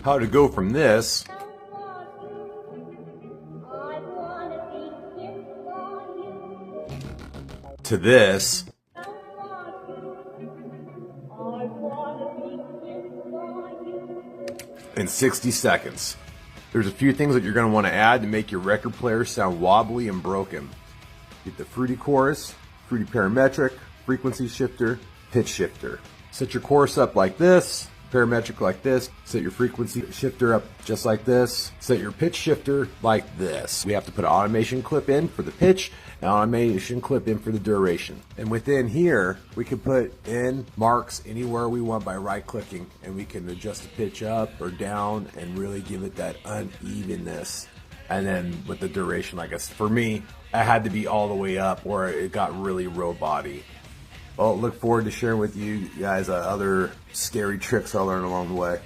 how to go from this to this in 60 seconds. There's a few things that you're going to want to add to make your record player sound wobbly and broken. Get the Fruity Chorus, Fruity Parametric, Frequency Shifter, Pitch Shifter. Set your chorus up like this, parametric like this, set your frequency shifter up just like this, set your pitch shifter like this. We have to put an automation clip in for the pitch, an automation clip in for the duration. And within here, we can put in marks anywhere we want by right clicking, and we can adjust the pitch up or down and really give it that unevenness. And then with the duration, like for me, I had to be all the way up or it got really robot-y. Well, look forward to sharing with you guys other scary tricks I learned along the way.